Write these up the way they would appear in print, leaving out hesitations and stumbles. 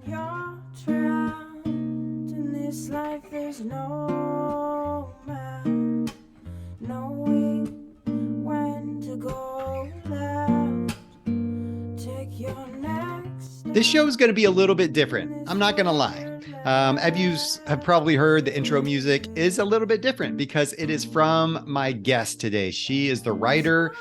You're trapped in this life, there's no map, knowing when to go left. Take your next. This show is going to be a little bit different. I'm not going to lie. As you have probably heard, the intro music is a little bit different because it is from my guest today. She is the writer,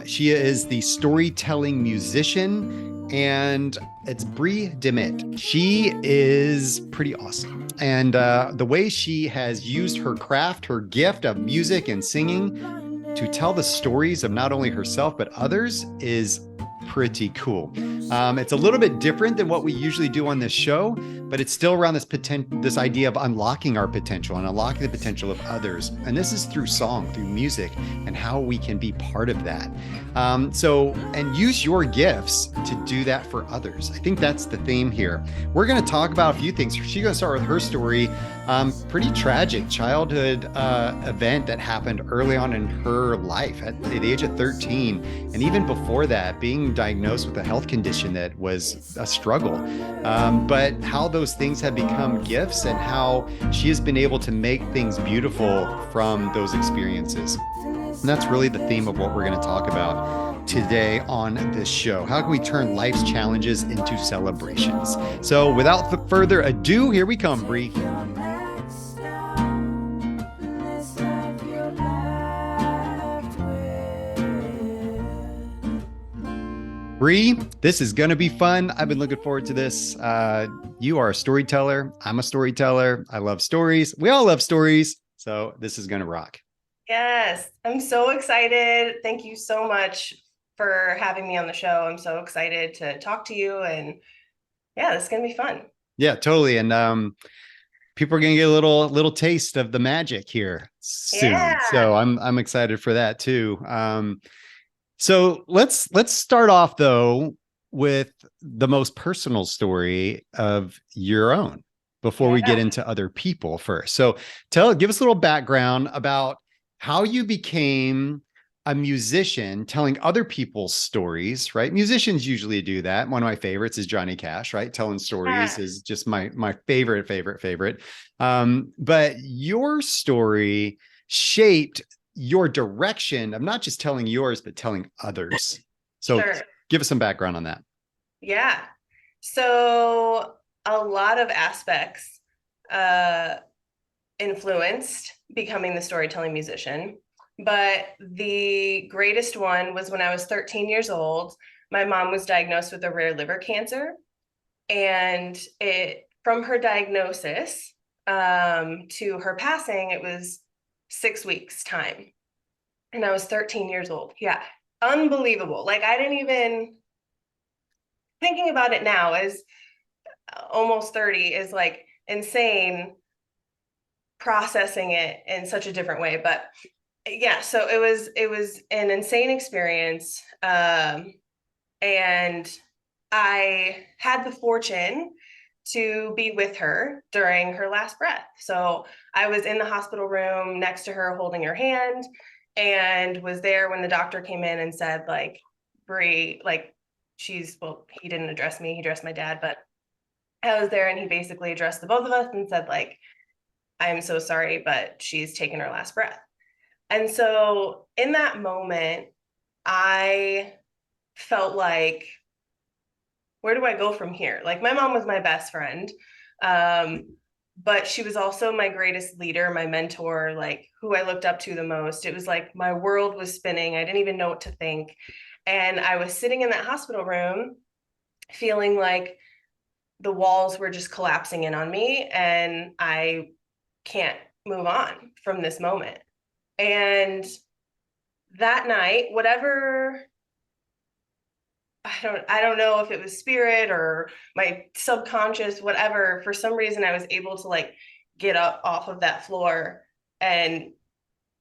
she is the storytelling musician, and it's Bri Dimit. She is pretty awesome. And the way she has used her craft, her gift of music and singing to tell the stories of not only herself, but others is pretty cool. It's a little bit different than what we usually do on this show, but it's still around this idea of unlocking our potential and unlocking the potential of others. And this is through song, through music, and how we can be part of that. And use your gifts to do that for others. I think that's the theme here. We're going to talk about a few things. She's going to start with her story. Pretty tragic childhood event that happened early on in her life at the age of 13. And even before that, being diagnosed with a health condition that was a struggle. But how those things have become gifts and how she has been able to make things beautiful from those experiences. And that's really the theme of what we're going to talk about today on this show. How can we turn life's challenges into celebrations? So without further ado, here we come, Bri. Bri, this is going to be fun. I've been looking forward to this. You are a storyteller. I'm a storyteller. I love stories. We all love stories. So this is going to rock. Yes, I'm so excited. Thank you so much for having me on the show. I'm so excited to talk to you. And yeah, this is going to be fun. Yeah, totally. And people are going to get a little taste of the magic here soon. Yeah. So I'm excited for that too. So let's start off though with the most personal story of your own before we get into other people first. So give us a little background about how you became a musician telling other people's stories, right? Musicians usually do that. One of my favorites is Johnny Cash, right? Telling stories is just my favorite. But your story shaped your direction of not just telling yours, but telling others. So give us some background on that. Yeah. So a lot of aspects influenced becoming the storytelling musician. But the greatest one was when I was 13 years old. My mom was diagnosed with a rare liver cancer. And from her diagnosis to her passing, it was 6 weeks time. And I was 13 years old. Yeah. Unbelievable. Like I didn't even, thinking about it now as almost 30 is like insane, processing it in such a different way. But yeah, so it was an insane experience. And I had the fortune to be with her during her last breath. So I was in the hospital room next to her holding her hand and was there when the doctor came in and said, like, Bri, like he didn't address me, he addressed my dad, but I was there and he basically addressed the both of us and said, like, I'm so sorry, but she's taken her last breath. And so in that moment, I felt like, where do I go from here? Like my mom was my best friend, but she was also my greatest leader, my mentor, like who I looked up to the most. It was like my world was spinning. I didn't even know what to think. And I was sitting in that hospital room feeling like the walls were just collapsing in on me and I can't move on from this moment. And that night, whatever, I don't know if it was spirit or my subconscious, whatever, for some reason I was able to like get up off of that floor and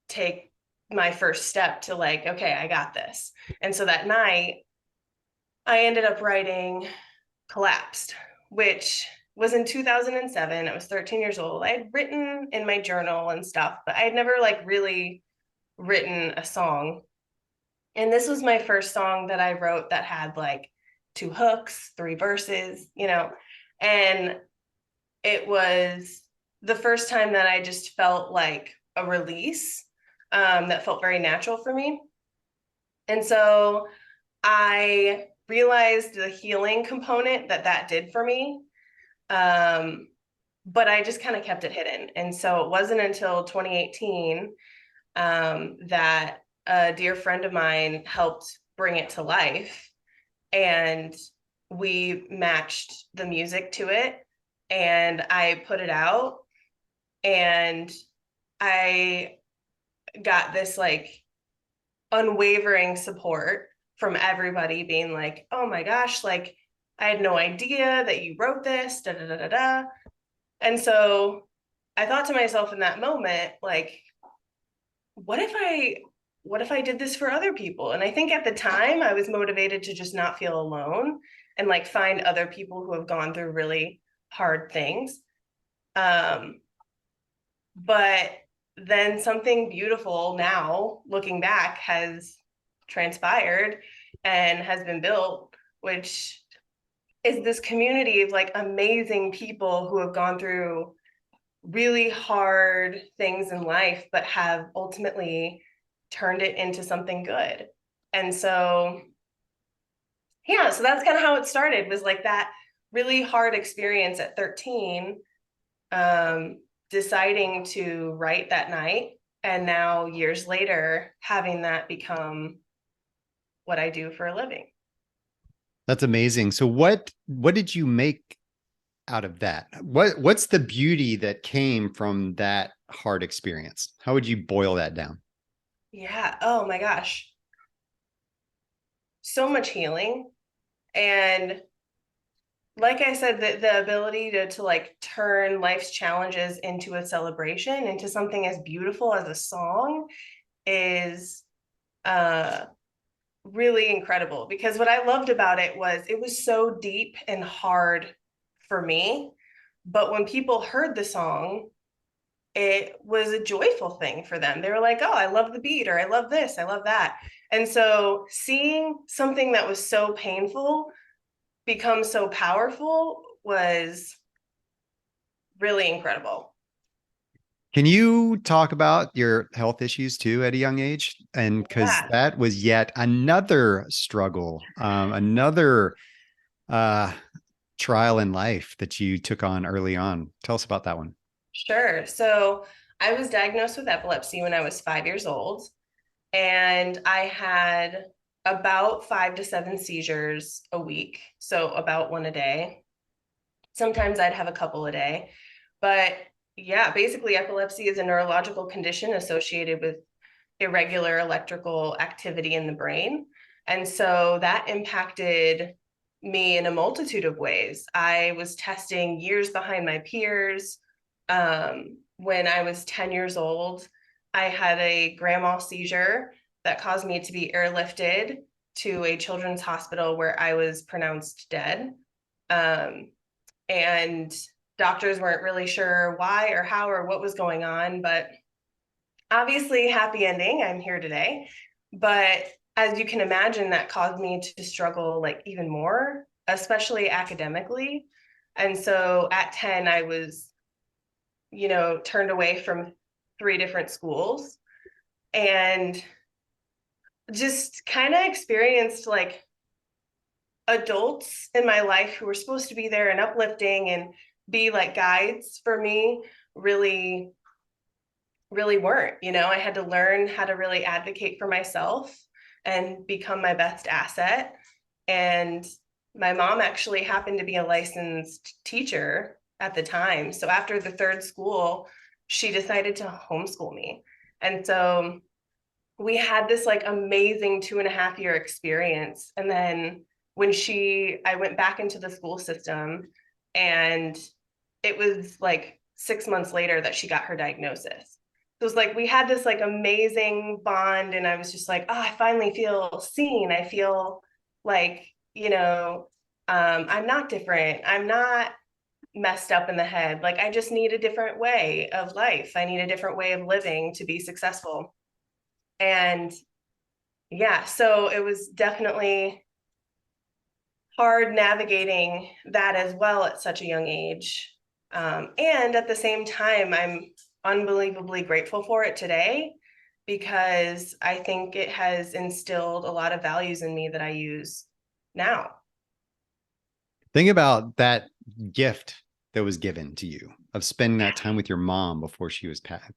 take my first step to like, okay, I got this. And so that night I ended up writing Collapsed, which was in 2007. I was 13 years old. I had written in my journal and stuff, but I had never like really written a song. And this was my first song that I wrote that had like 2 hooks, 3 verses, And it was the first time that I just felt like a release, that felt very natural for me. And so I realized the healing component that did for me. But I just kind of kept it hidden. And so it wasn't until 2018 that a dear friend of mine helped bring it to life. And we matched the music to it. And I put it out. And I got this like unwavering support from everybody being like, oh my gosh, like I had no idea that you wrote this, da da da da da. And so I thought to myself in that moment, like, what if I did this for other people? And I think at the time I was motivated to just not feel alone and like find other people who have gone through really hard things. But then something beautiful now, looking back, has transpired and has been built, which is this community of like amazing people who have gone through really hard things in life, but have ultimately turned it into something good. And so, yeah, so that's kind of how it started, was like that really hard experience at 13, deciding to write that night. And now years later, having that become what I do for a living. That's amazing. So what did you make out of that? What's the beauty that came from that hard experience? How would you boil that down? Yeah. Oh my gosh. So much healing. And like I said, the ability to like turn life's challenges into a celebration, into something as beautiful as a song is uh really incredible. Because what I loved about it was so deep and hard for me. But when people heard the song, it was a joyful thing for them. They were like, oh, I love the beat, or I love this, I love that. And so seeing something that was so painful become so powerful was really incredible. Can you talk about your health issues too at a young age? And because Yeah, that was yet another struggle, another uh, trial in life that you took on early on. Tell us about that one. sure. So I was diagnosed with epilepsy when I was 5 years old, and I had about 5 to 7 seizures a week. So about one a day. Sometimes I'd have a couple a day. But yeah, basically, epilepsy is a neurological condition associated with irregular electrical activity in the brain. And so that impacted me in a multitude of ways. I was testing years behind my peers. When I was 10 years old, I had a grand mal seizure that caused me to be airlifted to a children's hospital where I was pronounced dead. Um, and doctors weren't really sure why or how or what was going on, but obviously happy ending. I'm here today. But as you can imagine, that caused me to struggle like even more, especially academically. And so at 10, I was, turned away from 3 different schools and just kind of experienced like adults in my life who were supposed to be there and uplifting and be like guides for me really really weren't. I had to learn how to really advocate for myself and become my best asset. And my mom actually happened to be a licensed teacher at the time. So after the third school, she decided to homeschool me. And so we had this like amazing 2.5 year experience. And then when I went back into the school system, and it was like 6 months later that she got her diagnosis. So it was like we had this like amazing bond, and I was just like, oh, I finally feel seen. I feel like, I'm not different. I'm not messed up in the head. Like I just need a different way of life. I need a different way of living to be successful. And yeah, so it was definitely hard navigating that as well at such a young age. And at the same time, I'm unbelievably grateful for it today because I think it has instilled a lot of values in me that I use now. Think about that gift that was given to you of spending that time with your mom before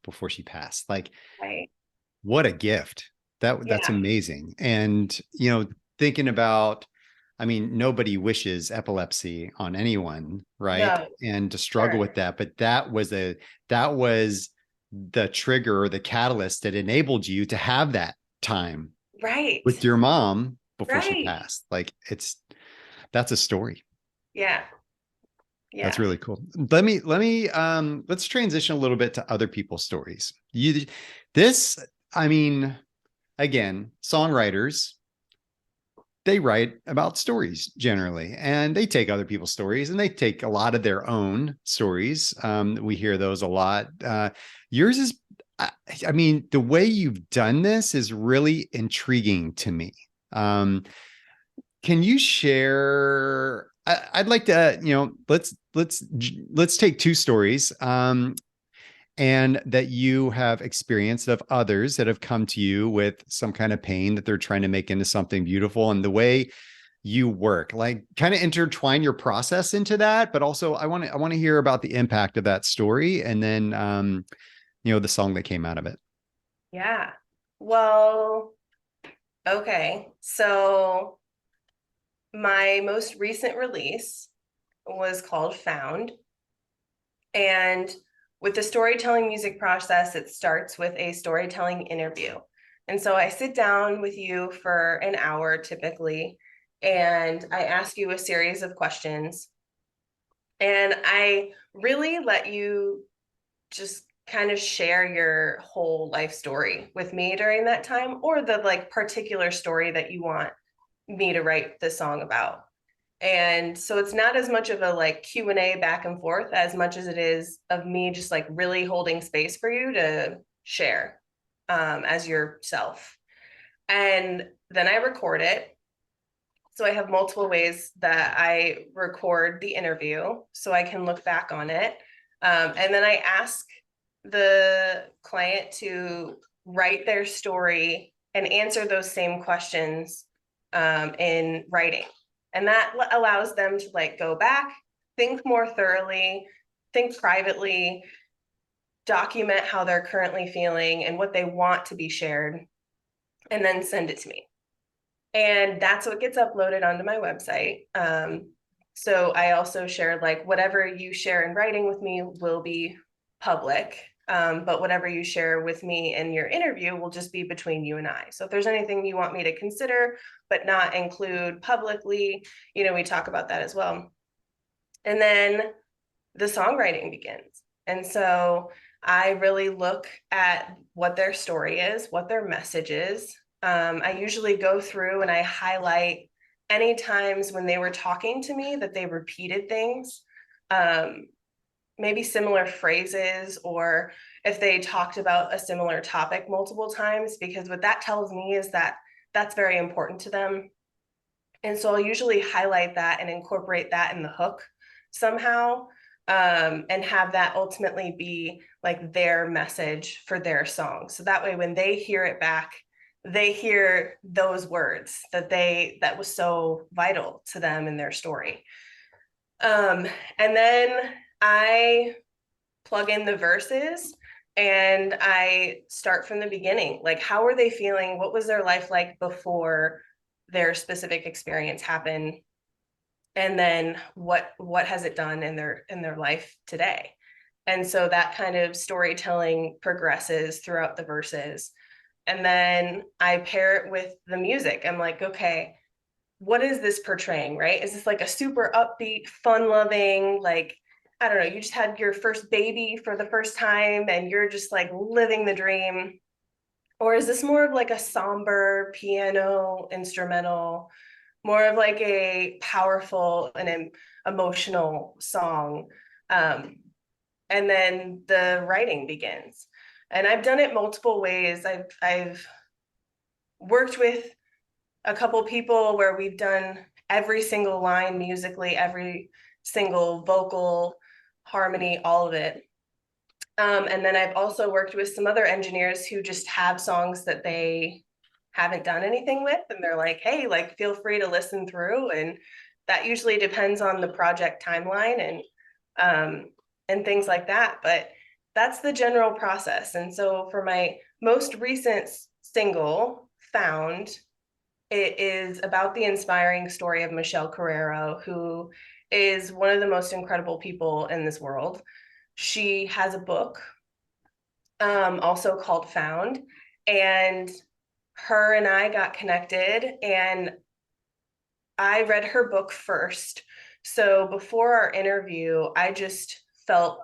before she passed. Like, Right. what a gift. That's Yeah. amazing. And, you know, thinking about, I mean, nobody wishes epilepsy on anyone, right? No, And to struggle sure. with that, but that was the trigger or the catalyst that enabled you to have that time Right. with your mom before she Right. passed. Like, that's a story. Yeah. That's Yeah. really cool. Let's transition a little bit to other people's stories. This, I mean, again, songwriters, they write about stories generally, and they take other people's stories and they take a lot of their own stories. We hear those a lot. Yours is, I mean, the way you've done this is really intriguing to me. Can you share? I'd like to, you know, let's take two stories, and that you have experienced of others that have come to you with some kind of pain that they're trying to make into something beautiful, and the way you work, like kind of intertwine your process into that. But also, I want to hear about the impact of that story, and then, you know, the song that came out of it. Yeah. Well, okay. So my most recent release was called Found. And with the storytelling music process, it starts with a storytelling interview. And so I sit down with you for an hour typically, and I ask you a series of questions. And I really let you just kind of share your whole life story with me during that time, or the like particular story that you want me to write the song about. And so it's not as much of a like Q&A back and forth as much as it is of me just like really holding space for you to share as yourself. And then I record it. So I have multiple ways that I record the interview so I can look back on it. And then I ask the client to write their story and answer those same questions in writing. And that allows them to like go back, think more thoroughly, think privately, document how they're currently feeling and what they want to be shared, and then send it to me. And that's what gets uploaded onto my website. So I also share like whatever you share in writing with me will be public, but whatever you share with me in your interview will just be between you and I. So if there's anything you want me to consider but not include publicly, you know, we talk about that as well. And then the songwriting begins. And so I really look at what their story is, what their message is. I usually go through and I highlight any times when they were talking to me that they repeated things, maybe similar phrases, or if they talked about a similar topic multiple times, because what that tells me is that that's very important to them. And so I'll usually highlight that and incorporate that in the hook somehow, and have that ultimately be like their message for their song. So that way, when they hear it back, they hear those words that was so vital to them in their story. And then I plug in the verses and I start from the beginning. Like, how were they feeling? What was their life like before their specific experience happened? And then what has it done in their life today? And so that kind of storytelling progresses throughout the verses. And then I pair it with the music. I'm like, okay, what is this portraying, right? Is this like a super upbeat, fun loving, like, I don't know, you just had your first baby for the first time and you're just like living the dream? Or is this more of like a somber piano instrumental, more of like a powerful and emotional song? And then the writing begins. And I've done it multiple ways. I've worked with a couple people where we've done every single line musically, every single vocal harmony, all of it. And then I've also worked with some other engineers who just have songs that they haven't done anything with, and they're like, hey, like, feel free to listen through. And that usually depends on the project timeline and things like that. But that's the general process. And so for my most recent single, Found, it is about the inspiring story of Michelle Carrero, who is one of the most incredible people in this world. She has a book also called Found, and her and I got connected, and I read her book first. So before our interview, I just felt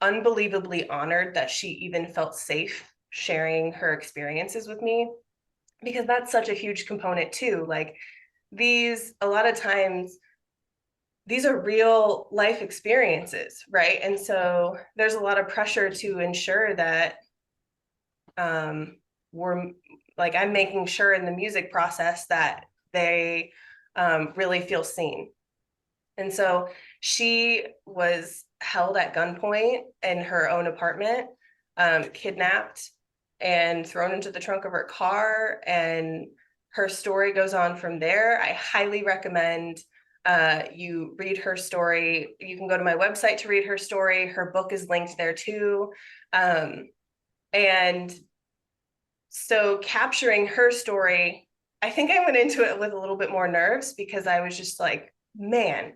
unbelievably honored that she even felt safe sharing her experiences with me, because that's such a huge component too. Like, a lot of times, these are real life experiences, right? And so there's a lot of pressure to ensure that we're like, I'm making sure in the music process that they really feel seen. And so she was held at gunpoint in her own apartment, kidnapped and thrown into the trunk of her car. And her story goes on from there. I highly recommend you read her story. You can go to my website to read her story. Her book is linked there too. And so capturing her story, I think I went into it with a little bit more nerves, because I was just like, man,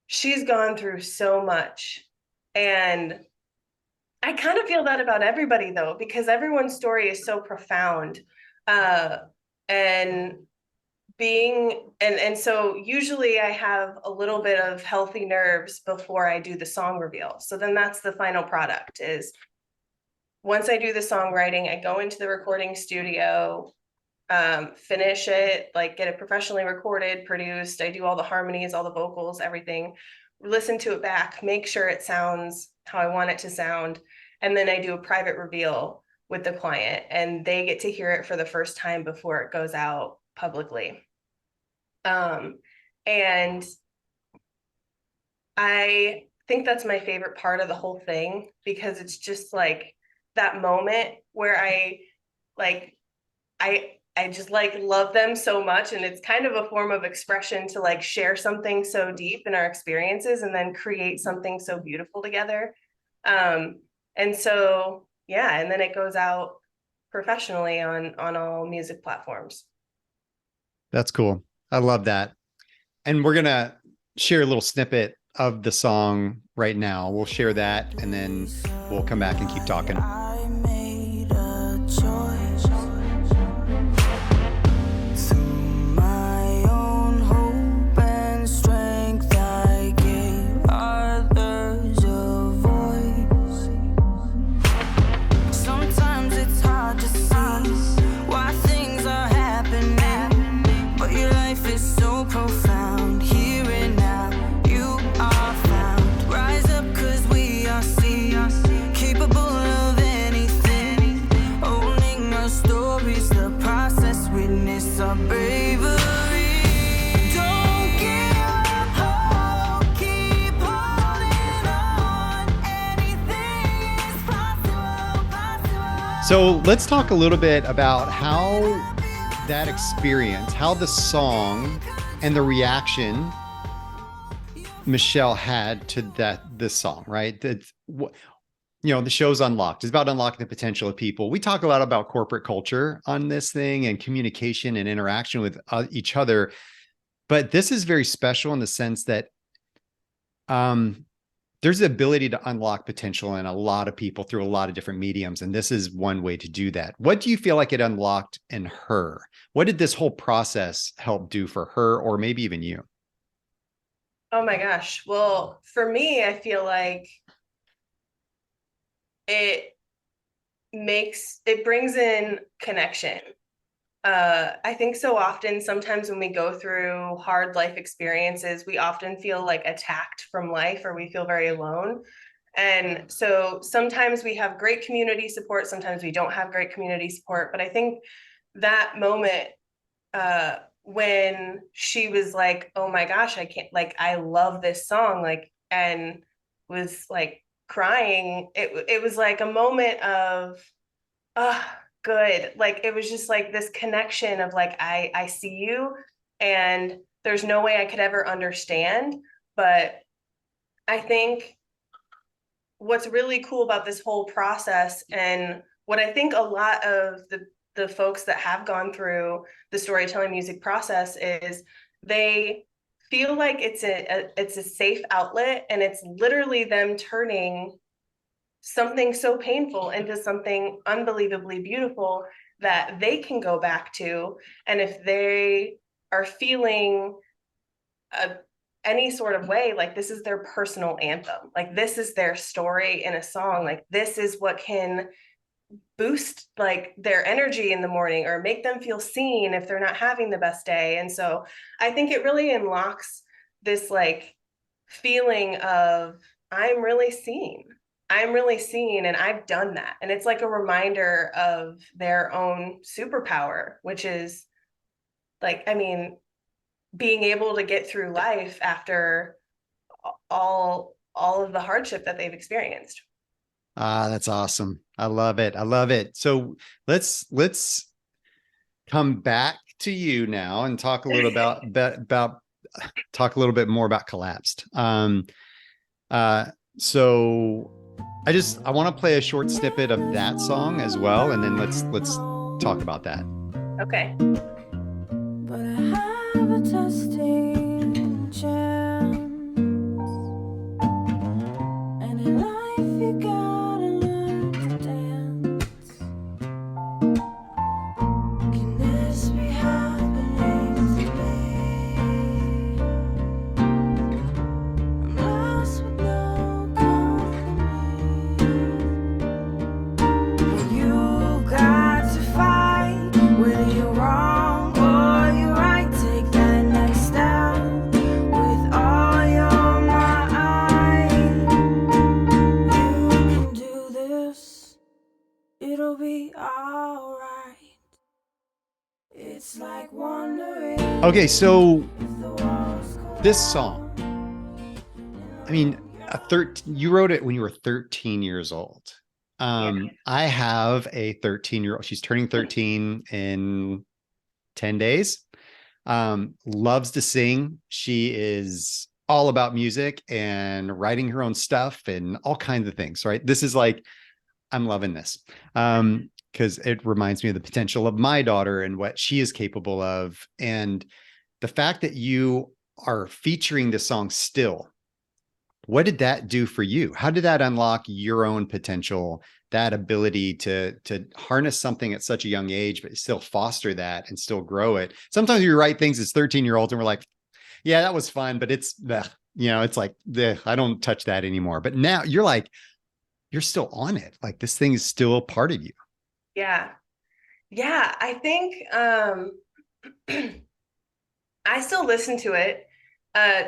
she's gone through so much. And I kind of feel that about everybody though, because everyone's story is so profound. And so usually I have a little bit of healthy nerves before I do the song reveal. So then that's the final product. Is once I do the songwriting, I go into the recording studio, finish it, like get it professionally recorded, produced. I do all the harmonies, all the vocals, everything, listen to it back, make sure it sounds how I want it to sound. And then I do a private reveal with the client, and they get to hear it for the first time before it goes out publicly. And I think that's my favorite part of the whole thing, because it's just like that moment where I just like love them so much, and it's kind of a form of expression to like share something so deep in our experiences and then create something so beautiful together. And so yeah, and then it goes out professionally on all music platforms. That's cool. I love that. And we're gonna share a little snippet of the song right now. We'll share that, and then we'll come back and keep talking. I made a choice through my own hope and strength. I gave others a voice. Sometimes it's hard to see why things are happening, but your life is so profound. Here and now, you are found. Rise up, 'cause we are seen, capable of anything. Owning our stories, the process, witness our bravery. Don't give up hope, keep holding on. Anything is possible. So let's talk a little bit about how that experience, how the song and the reaction Michelle had to this song, right? The show's Unlocked. It's about unlocking the potential of people. We talk a lot about corporate culture on this thing and communication and interaction with each other, but this is very special in the sense that there's the ability to unlock potential in a lot of people through a lot of different mediums. And this is one way to do that. What do you feel like it unlocked in her? What did this whole process help do for her, or maybe even you? Oh my gosh. Well, for me, I feel like it brings in connection. I think so often, sometimes when we go through hard life experiences, we often feel like attacked from life, or we feel very alone. And so sometimes we have great community support, sometimes we don't have great community support. But I think that moment when she was like, oh my gosh, I can't, like, I love this song, like, and was like crying. It was like a moment of, ah, good. Like, it was just like this connection of like, I see you, and there's no way I could ever understand. But I think what's really cool about this whole process, and what I think a lot of the folks that have gone through the storytelling music process is, they feel like it's a safe outlet, and it's literally them turning something so painful into something unbelievably beautiful that they can go back to. And if they are feeling a, any sort of way, like, this is their personal anthem, like, this is their story in a song, like, this is what can boost like their energy in the morning, or make them feel seen if they're not having the best day. And so I think it really unlocks this like feeling of, I'm really seen. I'm really seen, and I've done that. And it's like a reminder of their own superpower, which is like, I mean, being able to get through life after all of the hardship that they've experienced. Ah, that's awesome. I love it. I love it. So let's come back to you now and talk a little about talk a little bit more about Collapsed. So I want to play a short snippet of that song as well, and then let's talk about that. Okay. But I have a testing chance, and in life you gotta learn to dance. Can this be happening to me? I'm lost with no company. You got to fight, whether you're wrong or you're right. Take that next step with all your might. You can do this, it'll be alright. It's like wondering Okay, so if the walls this song, I mean, you wrote it when you were 13 years old. I have a 13-year-old. She's turning 13 in 10 days. Loves to sing. She is all about music and writing her own stuff and all kinds of things, right? This is like, I'm loving this. Because it reminds me of the potential of my daughter and what she is capable of. And the fact that you are featuring this song still, what did that do for you? How did that unlock your own potential, that ability to harness something at such a young age, but still foster that and still grow it? Sometimes you write things as 13-year-olds and we're like, yeah, that was fun, but it's, it's like, I don't touch that anymore. But now you're like, you're still on it. Like, this thing is still a part of you. Yeah. Yeah. I think I still listen to it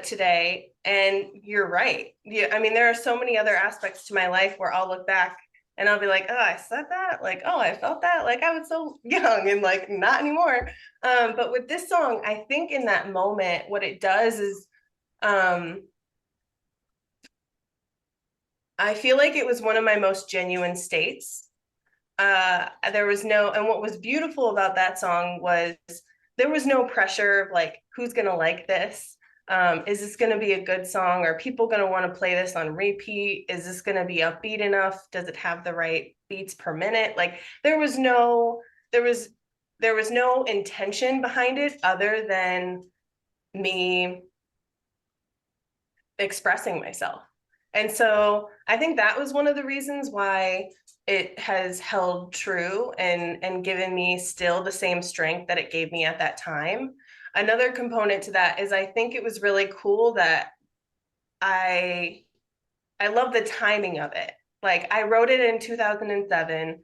today, and you're right. Yeah, I mean, there are so many other aspects to my life where I'll look back and I'll be like, oh, I said that, like, oh, I felt that, like, I was so young, and like, not anymore. But with this song, I think in that moment, what it does is, I feel like it was one of my most genuine states. There was no, and what was beautiful about that song was there was no pressure of like, who's gonna like this? Is this gonna be a good song? Are people gonna want to play this on repeat? Is this gonna be upbeat enough? Does it have the right beats per minute? Like, there was no intention behind it other than me expressing myself. And so I think that was one of the reasons why it has held true and given me still the same strength that it gave me at that time. Another component to that is, I think it was really cool that I love the timing of it. Like, I wrote it in 2007,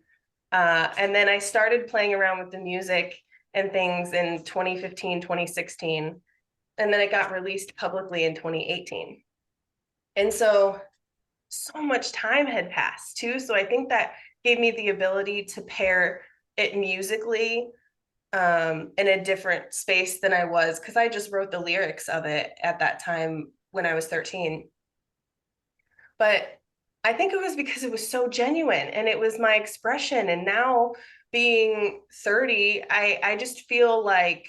and then I started playing around with the music and things in 2015, 2016, and then it got released publicly in 2018. And so much time had passed too. So I think that gave me the ability to pair it musically in a different space than I was, because I just wrote the lyrics of it at that time when I was 13. But I think it was because it was so genuine and it was my expression. And now being 30, I just feel like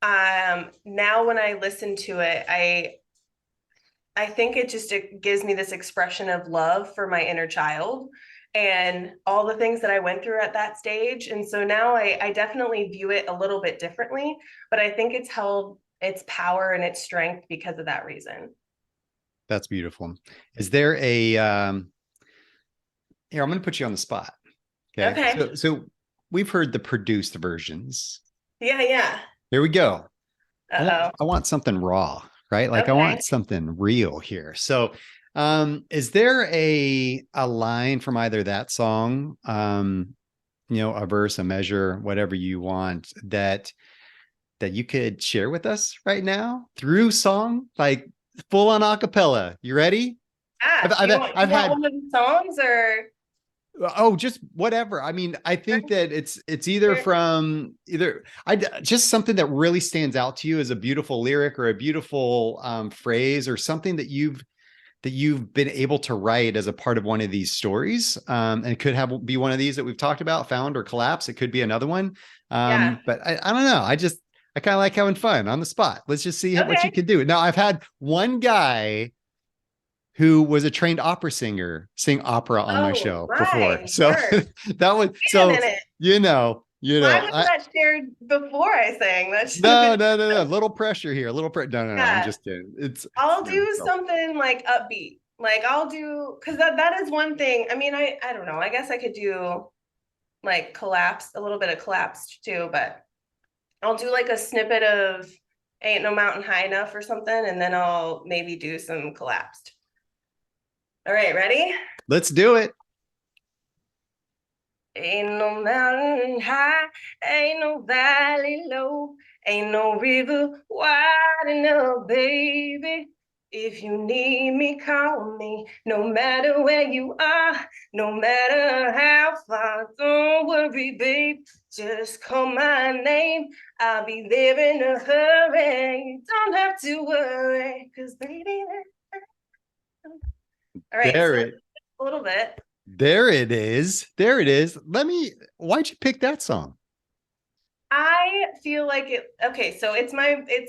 now when I listen to it, I think it gives me this expression of love for my inner child and all the things that I went through at that stage. And so now I definitely view it a little bit differently, but I think it's held its power and its strength because of that reason. That's beautiful. Is there a here, I'm going to put you on the spot. Okay. Okay. So we've heard the produced versions. Yeah, yeah. Here we go. Uh-oh. I want something raw, right? Like I Okay. want something real here. So is there a line from either that song, a verse, a measure, whatever you want that you could share with us right now through song, like full on acapella? You ready? Ah, I've you want had one of the songs or just whatever. I mean, I think that it's either from just something that really stands out to you as a beautiful lyric or a beautiful phrase or something that you've been able to write as a part of one of these stories. And it could be one of these that we've talked about, found or collapse. It could be another one. yeah. But I don't know. I kind of like having fun on the spot. Let's just see what you Okay. can do. Now, I've had one guy who was a trained opera singer sing opera on my Oh show before. my So word. that was, Wait a so, minute. Why was I, that shared before I sang? That should have no, been. no, no, no, little pressure here, a little pressure. No, no, no, I'm Yeah. just kidding. I'll Yeah, do so something like upbeat. Like I'll do because that is one thing. I mean, I don't know. I guess I could do like collapse, a little bit of collapsed too, but I'll do like a snippet of Ain't No Mountain High Enough or something, and then I'll maybe do some collapsed. All right, ready? let's do it. Ain't no mountain high, ain't no valley low, ain't no river wide enough, baby. If you need me, call me. No matter where you are, no matter how far, don't worry, babe. Just call my name. I'll be there in a hurry. Don't have to worry, cause baby. All right, There so it, a little bit. there it is. There it is. Why'd you pick that song? I feel like it, okay, so it's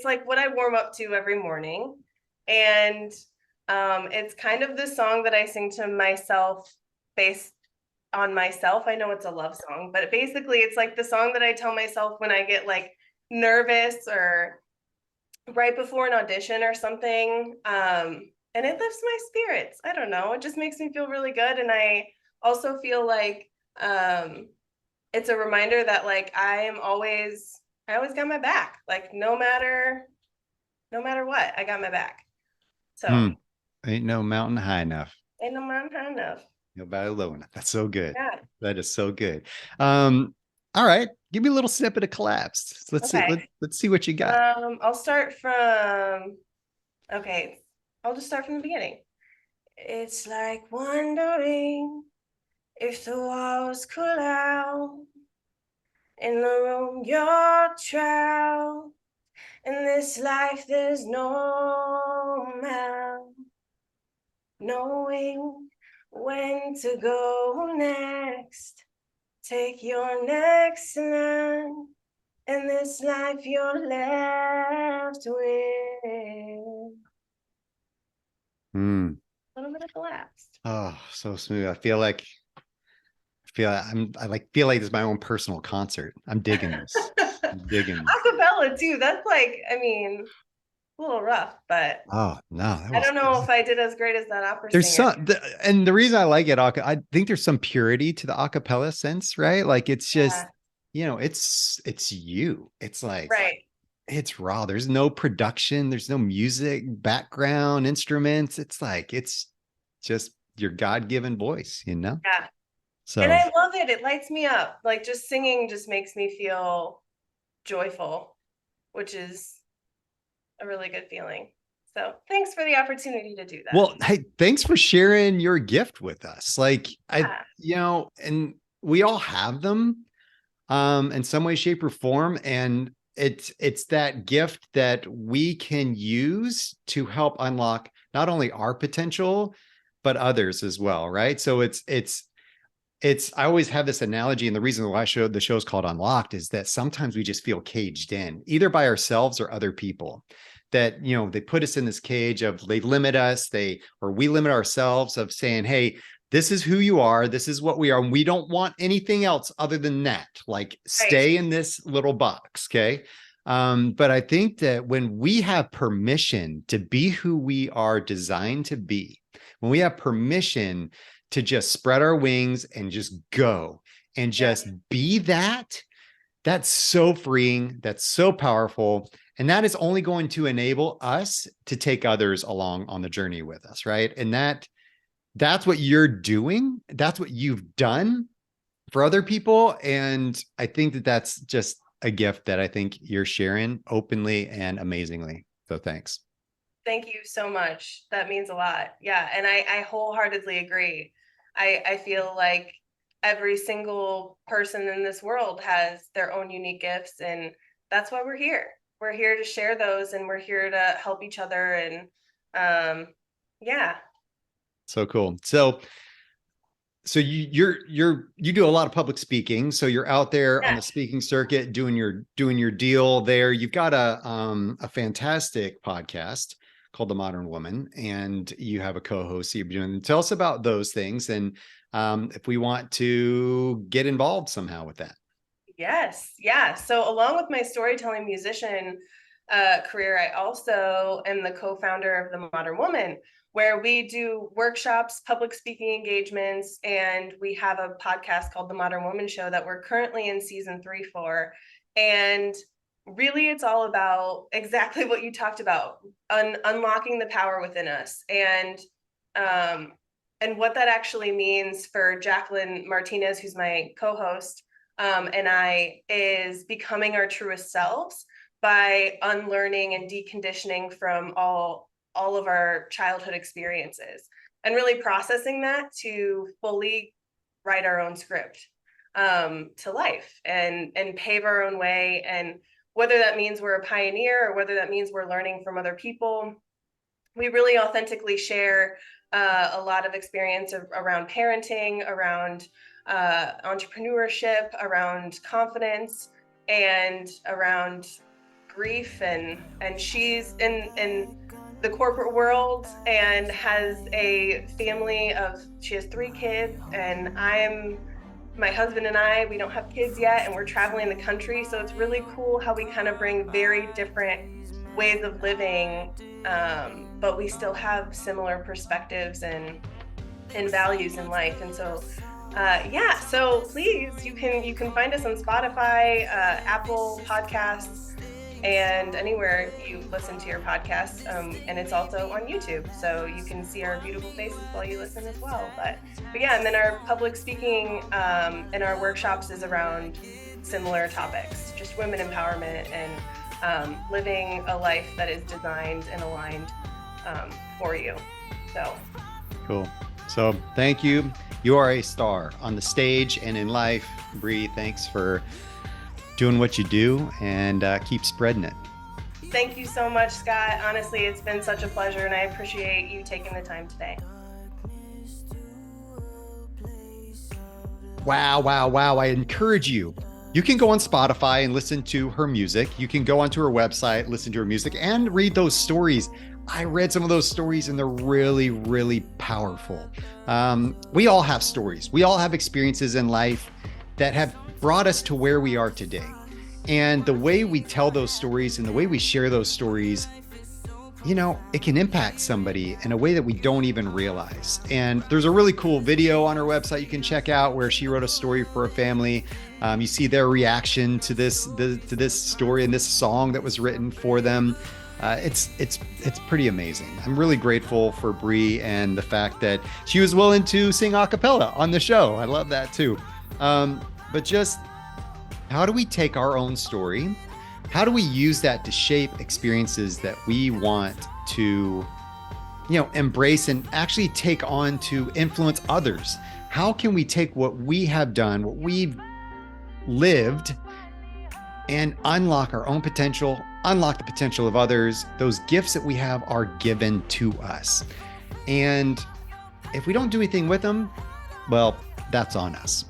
like what I warm up to every morning. And it's kind of the song that I sing to myself based on myself. I know it's a love song, but basically it's like the song that I tell myself when I get like nervous or right before an audition or something. And it lifts my spirits. I don't know. It just makes me feel really good. And I also feel like it's a reminder that like I always got my back. Like no matter what, I got my back. So Ain't no mountain high enough. ain't no mountain high enough. Nobody low enough. That's so good. Yeah. That is so good. All right. Give me a little snippet of collapsed. Let's see. Okay. Let's see what you got. I'll start from okay. I'll just start from the beginning. It's like wondering if the walls collapse in the room you're trapped. In this life, there's no man knowing when to go next. Take your next stand. In this life, you're left with Mm. a little bit of collapsed. Oh, so smooth. I feel like feel like this is my own personal concert. I'm digging this. I'm digging this. Acapella too. That's like, I mean, a little rough, but Oh no, I don't know if I did as great as that opera there's singer. and the reason I like it, I think there's some purity to the acapella sense, right? Like it's just, it's you. It's like Right. it's raw. There's no production, there's no music, background, instruments. It's like it's just your God-given voice, you know? Yeah. So And I love it. It lights me up. Like just singing just makes me feel joyful, which is a really good feeling. So thanks for the opportunity to do that. well, hey, thanks for sharing your gift with us. Like Yeah. and we all have them. in some way, shape, or form. And it's that gift that we can use to help unlock not only our potential, but others as well. Right. So I always have this analogy, and the reason why the show is called Unlocked is that sometimes we just feel caged in, either by ourselves or other people. That, you know, they put us in this cage of, they limit us, or we limit ourselves, of saying, hey, this is who you are, this is what we are, and we don't want anything else other than that. Like, stay in this little box, okay? But I think that when we have permission to be who we are designed to be, when we have permission to just spread our wings and just go and just be that, that's so freeing, that's so powerful. And that is only going to enable us to take others along on the journey with us, right? And that's what you're doing. That's what you've done for other people. And I think that that's just a gift that I think you're sharing openly and amazingly. So thanks. Thank you so much. That means a lot. Yeah. And I wholeheartedly agree. I feel like every single person in this world has their own unique gifts, and that's why we're here. We're here to share those, and we're here to help each other. And yeah. So cool. So you do a lot of public speaking. So you're out there on the speaking circuit doing your deal there. You've got a fantastic podcast called The Modern Woman, and you have a co-host you're doing. Tell us about those things, and if we want to get involved somehow with that. Yes. Yeah. So along with my storytelling musician career, I also am the co-founder of The Modern Woman, where we do workshops, public speaking engagements, and we have a podcast called The Modern Woman Show that we're currently in season 3 for. And really, it's all about exactly what you talked about, unlocking the power within us. And what that actually means for Jacqueline Martinez, who's my co-host, and I, is becoming our truest selves by unlearning and deconditioning from all of our childhood experiences, and really processing that to fully write our own script to life and pave our own way. And whether that means we're a pioneer or whether that means we're learning from other people, we really authentically share a lot of experience around parenting, around entrepreneurship, around confidence, and around grief. And she's in the corporate world and has a family she has 3 kids, and my husband and I, we don't have kids yet, and we're traveling the country. So it's really cool how we kind of bring very different ways of living, but we still have similar perspectives and values in life. And so so please, you can find us on Spotify, Apple Podcasts, and anywhere you listen to your podcasts. And it's also on YouTube, so you can see our beautiful faces while you listen as well. But yeah, and then our public speaking and our workshops is around similar topics, just women empowerment and living a life that is designed and aligned for you. So cool. So thank you. You are a star on the stage and in life, Bri. Thanks for doing what you do, and keep spreading it. Thank you so much, Scott. Honestly, it's been such a pleasure, and I appreciate you taking the time today. Wow. I encourage you. You can go on Spotify and listen to her music. You can go onto her website, listen to her music, and read those stories. I read some of those stories, and they're really, really powerful. We all have stories. We all have experiences in life that have brought us to where we are today. And the way we tell those stories and the way we share those stories, you know, it can impact somebody in a way that we don't even realize. And there's a really cool video on her website you can check out where she wrote a story for a family. You see their reaction to this story and this song that was written for them. It's pretty amazing. I'm really grateful for Bri and the fact that she was willing to sing a cappella on the show. I love that too. But just how do we take our own story? How do we use that to shape experiences that we want to, embrace and actually take on to influence others? How can we take what we have done, what we've lived and unlock our own potential, unlock the potential of others. Those gifts that we have are given to us. And if we don't do anything with them, well, that's on us.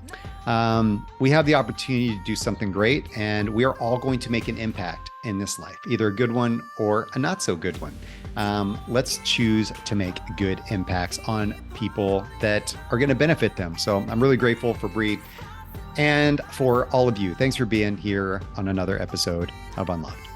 We have the opportunity to do something great, and we are all going to make an impact in this life, either a good one or a not so good one. Let's choose to make good impacts on people that are going to benefit them. So I'm really grateful for Bri and for all of you. Thanks for being here on another episode of Unlocked.